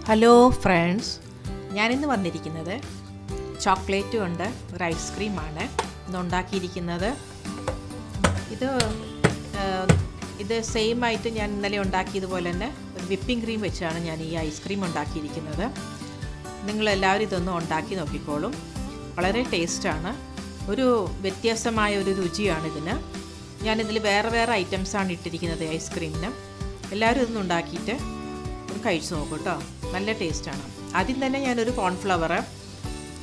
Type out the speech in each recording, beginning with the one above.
Hello friends, ഞാനിന്ന് വന്നിരിക്കുന്നത് chocolate കൊണ്ട് ഒരു ഐസ്ക്രീമാണ് ഇന്ന് ഉണ്ടാക്കിയിരിക്കുന്നത്. ഇത് സെയിം ആയിട്ട് ഞാൻ ഇന്നലെ ഉണ്ടാക്കിയതുപോലെ തന്നെ ഒരു വിപ്പിംഗ് ക്രീം വെച്ചാണ് ഞാൻ ഈ ഐസ്ക്രീം ഉണ്ടാക്കിയിരിക്കുന്നത്. നിങ്ങളെല്ലാവരും ഇതൊന്ന് ഉണ്ടാക്കി നോക്കിക്കോളും. വളരെ ടേസ്റ്റാണ്, ഒരു വ്യത്യസ്തമായ ഒരു രുചിയാണ് ഇതിന്. ഞാനിതിൽ വേറെ വേറെ ഐറ്റംസാണ് ഇട്ടിരിക്കുന്നത് ഐസ്ക്രീമിന്. എല്ലാവരും ഇതൊന്ന് ഉണ്ടാക്കിയിട്ട് ഒന്ന് കഴിച്ച് നോക്കൂ കേട്ടോ, നല്ല ടേസ്റ്റാണ്. ആദ്യം തന്നെ ഞാനൊരു കോൺഫ്ലവർ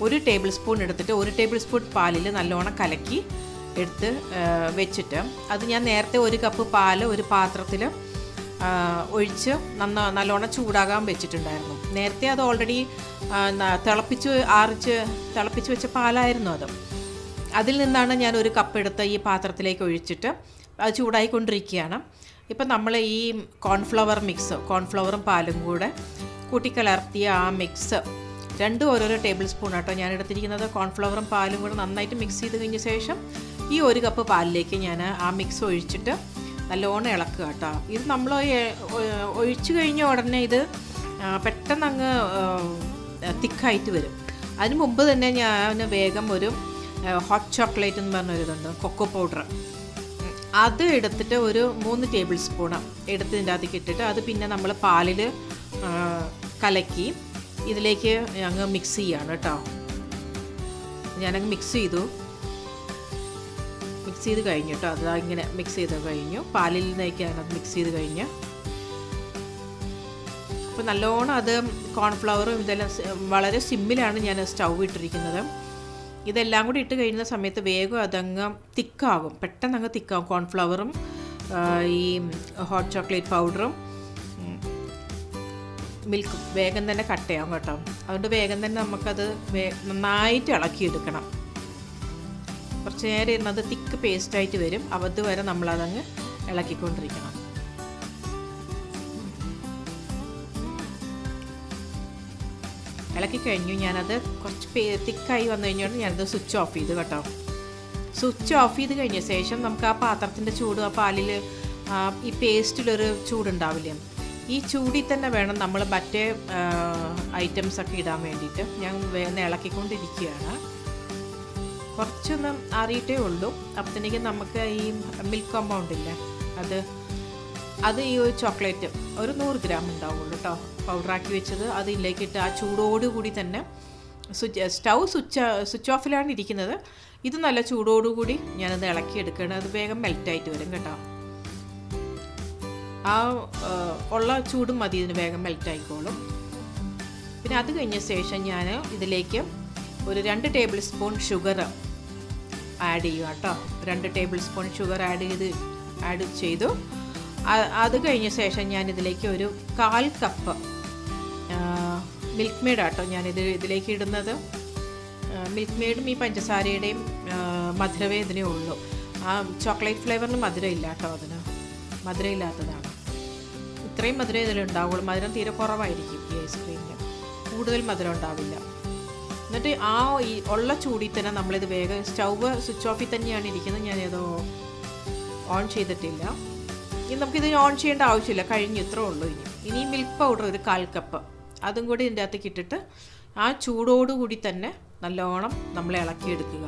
1 ടേബിൾ സ്പൂൺ എടുത്തിട്ട് 1 ടേബിൾ സ്പൂൺ പാലിൽ നല്ലോണം കലക്കി എടുത്ത് വെച്ചിട്ട് അത് ഞാൻ നേരത്തെ 1 കപ്പ് പാൽ ഒരു പാത്രത്തിൽ ഒഴിച്ച് നല്ലോണം ചൂടാകാൻ വെച്ചിട്ടുണ്ടായിരുന്നു. നേരത്തെ അത് ഓൾറെഡി തിളപ്പിച്ച് വെച്ച പാലായിരുന്നു അത്. അതിൽ നിന്നാണ് ഞാൻ 1 കപ്പ് എടുത്ത് ഈ പാത്രത്തിലേക്ക് ഒഴിച്ചിട്ട് അത് ചൂടായിക്കൊണ്ടിരിക്കുകയാണ്. ഇപ്പം നമ്മൾ ഈ കോൺഫ്ലവറും പാലും കൂടെ കൂട്ടിക്കലർത്തിയ ആ മിക്സ് രണ്ടും ഓരോരോ ടേബിൾ സ്പൂൺ ആട്ടോ ഞാൻ എടുത്തിരിക്കുന്നത്. കോൺഫ്ലവറും പാലും കൂടെ നന്നായിട്ട് മിക്സ് ചെയ്ത് കഴിഞ്ഞ ശേഷം ഈ 1 കപ്പ് പാലിലേക്ക് ഞാൻ ആ മിക്സ് ഒഴിച്ചിട്ട് നല്ലോണം ഇളക്കുക കേട്ടോ. ഇത് നമ്മൾ ഒഴിച്ചു കഴിഞ്ഞ ഉടനെ ഇത് പെട്ടെന്ന് അങ്ങ് തിക്കായിട്ട് വരും. അതിന് മുമ്പ് തന്നെ ഞാൻ വേഗം ഒരു ഹോട്ട് ചോക്ലേറ്റ് എന്ന് പറഞ്ഞൊരിതുണ്ട്, കൊക്കോ പൗഡർ, അത് എടുത്തിട്ട് ഒരു 3 ടേബിൾ സ്പൂണ് എടുത്തതിൻ്റെ അകത്തേക്ക് ഇട്ടിട്ട് അത് പിന്നെ നമ്മൾ പാലിൽ കലക്കി ഇതിലേക്ക് അങ്ങ് മിക്സ് ചെയ്യാണ് കേട്ടോ. ഞാനങ്ങ് മിക്സ് ചെയ്ത് കഴിഞ്ഞു കേട്ടോ. അത് ഇങ്ങനെ മിക്സ് ചെയ്ത് കഴിഞ്ഞു, പാലിലേക്കാണ് അത് മിക്സ് ചെയ്ത് കഴിഞ്ഞ്. അപ്പോൾ നല്ലോണം അത് കോൺഫ്ലവറും ഇതെല്ലാം വളരെ സിമ്മിലാണ് ഞാൻ സ്റ്റൗ ഇട്ടിരിക്കുന്നത്. ഇതെല്ലാം കൂടി ഇട്ട് കഴിയുന്ന സമയത്ത് വേഗം അതങ്ങ് തിക്കാകും, പെട്ടെന്ന് അങ്ങ് തിക്കാകും. കോൺഫ്ലവറും ഈ ഹോട്ട് ചോക്ലേറ്റ് പൗഡറും മിൽക്കും വേഗം തന്നെ കട്ടയാവും കേട്ടോ. അതുകൊണ്ട് വേഗം തന്നെ നമുക്കത് നന്നായിട്ട് ഇളക്കിയെടുക്കണം. കുറച്ച് നേരം ഇരുന്നത് തിക്ക് പേസ്റ്റായിട്ട് വരും, അതുവരെ നമ്മളതങ്ങ് ഇളക്കിക്കൊണ്ടിരിക്കണം. ഇളക്കി കഴിഞ്ഞു. ഞാനത് കുറച്ച് തിക്കായി വന്നു കഴിഞ്ഞാൽ ഞാനത് സ്വിച്ച് ഓഫ് ചെയ്തു കേട്ടോ. സ്വിച്ച് ഓഫ് ചെയ്ത് കഴിഞ്ഞ ശേഷം നമുക്ക് ആ പാത്രത്തിൻ്റെ ചൂട്, ആ പാലിൽ ഈ പേസ്റ്റിലൊരു ചൂടുണ്ടാവില്ലേ, ഈ ചൂടിൽ തന്നെ വേണം നമ്മൾ മറ്റേ ഐറ്റംസൊക്കെ ഇടാൻ വേണ്ടിയിട്ട്. ഞാൻ വേഗം ഇളക്കിക്കൊണ്ടിരിക്കുകയാണ്. കുറച്ചൊന്ന് അറിയിട്ടേ ഉള്ളൂ. അപ്പോഴത്തേക്കും നമുക്ക് ഈ മിൽക്ക് കോമ്പൗണ്ട് ഇല്ലേ, അത് ഈ ഒരു ചോക്ലേറ്റ് ഒരു 100 ഗ്രാം ഉണ്ടാവുള്ളൂ കേട്ടോ, പൗഡറാക്കി വെച്ചത്. അതിലേക്കിട്ട് ആ ചൂടോടുകൂടി തന്നെ സ്റ്റൗ സ്വിച്ച് ഓഫിലാണ് ഇരിക്കുന്നത്. ഇത് നല്ല ചൂടോടുകൂടി ഞാനത് ഇളക്കിയെടുക്കണം. അത് വേഗം മെൽറ്റായിട്ട് വരും കേട്ടോ. ആ ഉള്ള ചൂടും മതി, ഇതിന് വേഗം മെൽറ്റായിക്കോളും. പിന്നെ അത് കഴിഞ്ഞ ശേഷം ഞാൻ ഇതിലേക്ക് ഒരു 2 ടേബിൾ സ്പൂൺ ഷുഗർ ആഡ് ചെയ്യുക കേട്ടോ. 2 ടേബിൾ സ്പൂൺ ഷുഗർ ആഡ് ചെയ്തു. അത് കഴിഞ്ഞ ശേഷം ഞാനിതിലേക്ക് ഒരു 1/4 കപ്പ് മിൽക്ക് മെയ്ഡ് ആട്ടോ ഇതിലേക്ക് ഇടുന്നത്. മിൽക്ക് മെയ്ഡും ഈ പഞ്ചസാരയുടെയും മധുരമേ ഇതിനേ ഉള്ളൂ. ആ ചോക്ലേറ്റ് ഫ്ലേവറിന് മധുരം ഇല്ല കേട്ടോ, അതിന് മധുരം ഇല്ലാത്തതാണ്. ഇത്രയും മധുരം ഇതിലുണ്ടാവുള്ളൂ. മധുരം തീരെ കുറവായിരിക്കും ഈ ഐസ്ക്രീമിന്, കൂടുതൽ മധുരം ഉണ്ടാവില്ല. എന്നിട്ട് ഈ ഉള്ള ചൂടിൽ തന്നെ നമ്മളിത് വേഗം സ്റ്റൗവ് സ്വിച്ച് ഓഫിൽ തന്നെയാണ് ഇരിക്കുന്നത്. ഞാനേതോ ഓൺ ചെയ്തിട്ടില്ല. ഇനി നമുക്കിത് ഓൺ ചെയ്യേണ്ട ആവശ്യമില്ല, കഴിഞ്ഞു, ഇത്രേ ഉള്ളൂ. ഇനി മിൽക്ക് പൗഡർ ഒരു 1/4 കപ്പ് അതും കൂടി ഇതിൻ്റെ അകത്തേക്ക് ഇട്ടിട്ട് ആ ചൂടോടുകൂടി തന്നെ നല്ലോണം നമ്മൾ ഇളക്കിയെടുക്കുക.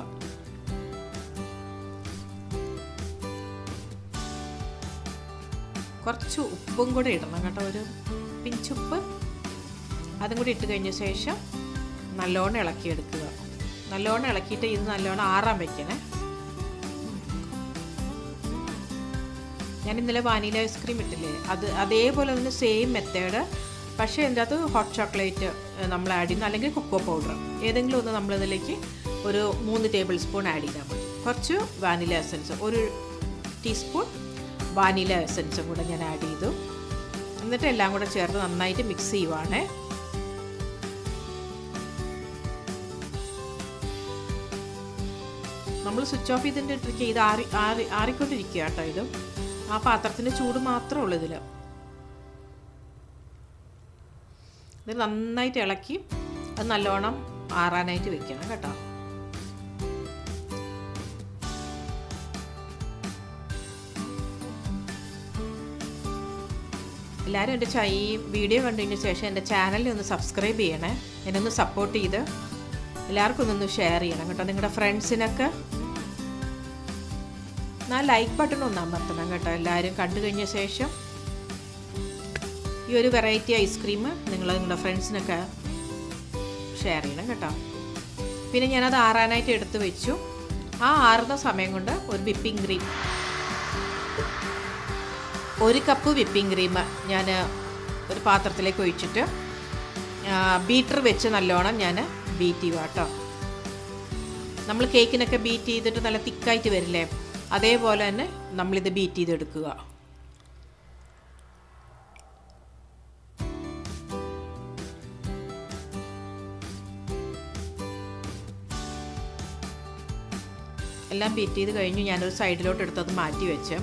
കുറച്ച് ഉപ്പും കൂടെ ഇടണം കേട്ടോ, ഒരു പിഞ്ചുപ്പ് അതും കൂടി ഇട്ട് കഴിഞ്ഞ ശേഷം നല്ലോണം ഇളക്കിയെടുക്കുക. നല്ലോണം ഇളക്കിയിട്ട് ഇത് നല്ലോണം ആറാൻ വയ്ക്കണേ. ഞാൻ ഇന്നലെ വാനില ഐസ്ക്രീം ഇട്ടില്ലേ, അതേപോലെ തന്നെ സെയിം മെത്തേഡ്. പക്ഷേ എൻ്റെ അത് ഹോട്ട് ചോക്ലേറ്റ് നമ്മൾ ആഡ് ചെയ്യുന്നു, അല്ലെങ്കിൽ കൊക്കോ പൗഡർ ഏതെങ്കിലും ഒന്ന് നമ്മളിതിലേക്ക് ഒരു 3 ടേബിൾ സ്പൂൺ ആഡ് ചെയ്താൽ മതി. കുറച്ച് വാനില എസൻസ്, 1 ടീസ്പൂൺ വാനില എസൻസും കൂടെ ഞാൻ ആഡ് ചെയ്തു. എന്നിട്ട് എല്ലാം കൂടെ ചേർത്ത് നന്നായിട്ട് മിക്സ് ചെയ്യുവാണേ. നമ്മൾ സ്വിച്ച് ഓഫ് ചെയ്തിട്ട് ഇത് ആറിക്കൊണ്ടിരിക്കുക കേട്ടോ. ഇത് ആ പാത്രത്തിൻ്റെ ചൂട് മാത്രമേ ഉള്ളൂ ഇതിൽ. ഇത് നന്നായിട്ട് ഇളക്കി അത് നല്ലോണം ആറാനായിട്ട് വെക്കണം കേട്ടോ. എല്ലാവരും എൻ്റെ ഈ വീഡിയോ കണ്ടതിന് ശേഷം എൻ്റെ ചാനലിൽ ഒന്ന് സബ്സ്ക്രൈബ് ചെയ്യണേ, എന്നെ ഒന്ന് സപ്പോർട്ട് ചെയ്ത് എല്ലാവർക്കും ഒന്ന് ഷെയർ ചെയ്യണം കേട്ടോ. നിങ്ങളുടെ ഫ്രണ്ട്സിനൊക്കെ ലൈക്ക് ബട്ടൺ ഒന്ന് അമർത്തണം കേട്ടോ. എല്ലാവരും കണ്ടു കഴിഞ്ഞ ശേഷം ഈ ഒരു വെറൈറ്റി ഐസ്ക്രീം നിങ്ങളുടെ ഫ്രണ്ട്സിനൊക്കെ ഷെയർ ചെയ്യണം കേട്ടോ. പിന്നെ ഞാനത് ആറാനായിട്ട് എടുത്ത് വെച്ചു. ആ ആറുന്ന സമയം കൊണ്ട് ഒരു whipping cream, 1 cup whipping cream ഞാൻ ഒരു പാത്രത്തിലേക്ക് ഒഴിച്ചിട്ട് ബീറ്റർ വെച്ച് നല്ലോണം ഞാൻ ബീറ്റ് ചെയ്യുക കേട്ടോ. നമ്മൾ കേക്കിനൊക്കെ ബീറ്റ് ചെയ്തിട്ട് നല്ല തിക്കായിട്ട് വരില്ലേ, അതേപോലെ തന്നെ നമ്മളിത് ബീറ്റ് ചെയ്തെടുക്കുക. എല്ലാം ബീറ്റ് ചെയ്ത് കഴിഞ്ഞ് ഞാനൊരു സൈഡിലോട്ട് എടുത്തത് മാറ്റി വെച്ച്,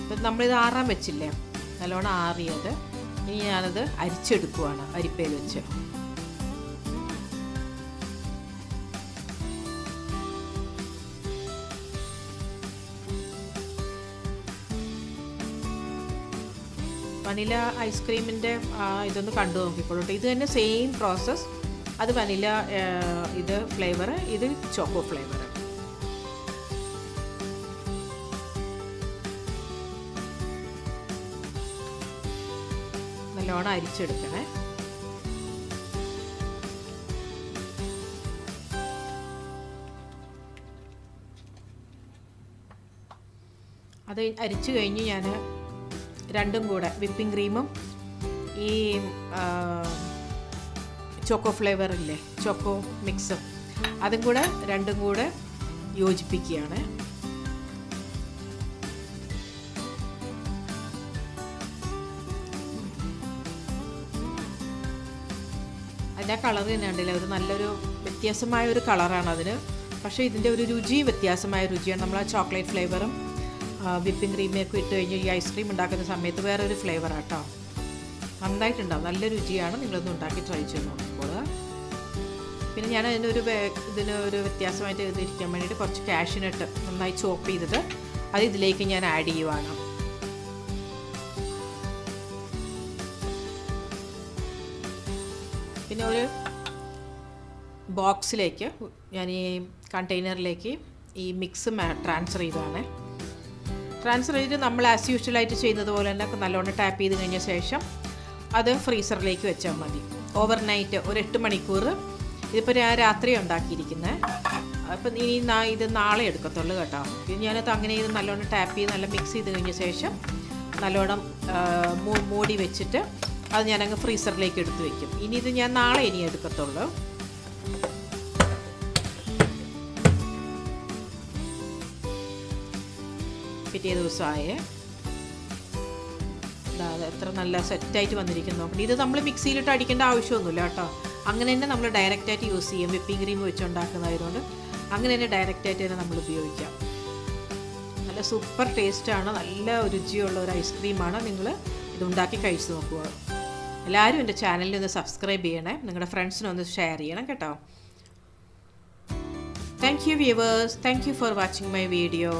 ഇപ്പം നമ്മളിത് ആറാൻ വെച്ചില്ലേ, നല്ലോണം ആറിയത്. ഇനി ഞാനത് അരിച്ചെടുക്കുവാണ് അരിപ്പയിൽ വെച്ച്. വനില ഐസ്ക്രീമിൻ്റെ ഇതൊന്ന് കണ്ടു നോക്കിക്കോളൂ. ഇത് തന്നെ സെയിം പ്രോസസ്സ്. അത് വനില, ഇത് ഫ്ലേവർ, ഇത് ചോക്കോ ഫ്ലേവർ. നല്ലോണം അരിച്ചെടുക്കണേ. അത് അരിച്ചു കഴിഞ്ഞ് ഞാൻ രണ്ടും കൂടെ വിപ്പിംഗ് ക്രീമും ഈ ചോക്കോ ഫ്ലേവർ ഇല്ലേ, ചോക്കോ മിക്സും, അതും കൂടെ രണ്ടും കൂടെ യോജിപ്പിക്കുകയാണ്. അതിൻ്റെ കളർ തന്നെ ഉണ്ടല്ലോ, ഒരു നല്ലൊരു വ്യത്യാസമായ ഒരു കളറാണ് അതിന്. പക്ഷേ ഇതിൻ്റെ ഒരു രുചി വ്യത്യാസമായ രുചിയാണ്. നമ്മൾ ആ ചോക്ലേറ്റ് ഫ്ലേവറും വിപ്പിംഗ് ക്രീമൊക്കെ ഇട്ട് കഴിഞ്ഞ് ഈ ഐസ്ക്രീം ഉണ്ടാക്കുന്ന സമയത്ത് വേറൊരു ഫ്ലേവറാണ് കേട്ടോ. നന്നായിട്ടുണ്ടാവും, നല്ല രുചിയാണ്. നിങ്ങളൊന്ന് ഉണ്ടാക്കി ട്രൈ ചെയ്ത് നോക്കിക്കോളുക. പിന്നെ ഞാൻ ഇതിനൊരു വ്യത്യാസമായിട്ട് ഇതിരിക്കാൻ വേണ്ടിയിട്ട് കുറച്ച് കാഷ്യൂനട്ട് നന്നായി ചോപ്പ് ചെയ്തത് അത് ഇതിലേക്ക് ഞാൻ ആഡ് ചെയ്യുവാണ്. പിന്നെ ഒരു ബോക്സിലേക്ക് ഞാൻ ഈ കണ്ടെയ്നറിലേക്ക് ഈ മിക്സ് ട്രാൻസ്ഫർ ചെയ്തതാണ്. ട്രാൻസ്ഫർ ചെയ്ത് നമ്മൾ ആസ് യൂഷ്വലായിട്ട് ചെയ്യുന്നത് പോലെ തന്നെ നല്ലോണം ടാപ്പ് ചെയ്ത് കഴിഞ്ഞ ശേഷം അത് ഫ്രീസറിലേക്ക് വെച്ചാൽ മതി. ഓവർനൈറ്റ് ഒരു 8 മണിക്കൂർ. ഇതിപ്പോൾ ഞാൻ രാത്രി ഉണ്ടാക്കിയിരിക്കുന്നത്. അപ്പം ഇനി ഇത് നാളെ എടുക്കത്തുള്ളൂ കേട്ടോ. ഇത് ഞാനത് അങ്ങനെ ഇത് നല്ലോണം ടാപ്പ് ചെയ്ത് നല്ല മിക്സ് ചെയ്ത് കഴിഞ്ഞ ശേഷം നല്ലോണം മൂടി വെച്ചിട്ട് അത് ഞാനങ്ങ് ഫ്രീസറിലേക്ക് എടുത്ത് വയ്ക്കും. ഇനി ഇത് ഞാൻ നാളെ എടുക്കത്തുള്ളൂ. പിറ്റേ ദിവസമായേ എത്ര നല്ല സെറ്റായിട്ട് വന്നിരിക്കുന്നു. ഇത് നമ്മൾ മിക്സിയിലിട്ട് അടിക്കേണ്ട ആവശ്യമൊന്നുമില്ല കേട്ടോ. അങ്ങനെ തന്നെ നമ്മൾ ഡയറക്റ്റായിട്ട് യൂസ് ചെയ്യും. വിപ്പിംഗ് ക്രീം വെച്ചുണ്ടാക്കുന്നതായതുകൊണ്ട് അങ്ങനെ തന്നെ ഡയറക്റ്റായിട്ട് തന്നെ നമ്മൾ ഉപയോഗിക്കാം. നല്ല സൂപ്പർ ടേസ്റ്റാണ്, നല്ല രുചിയുള്ള ഒരു ഐസ്ക്രീമാണ്. നിങ്ങൾ ഇതുണ്ടാക്കി കഴിച്ച് നോക്കുക. എല്ലാവരും എൻ്റെ ചാനലിൽ ഒന്ന് സബ്സ്ക്രൈബ് ചെയ്യണേ, നിങ്ങളുടെ ഫ്രണ്ട്സിനൊന്ന് ഷെയർ ചെയ്യണം കേട്ടോ. Thank you viewers, thank you for watching my video.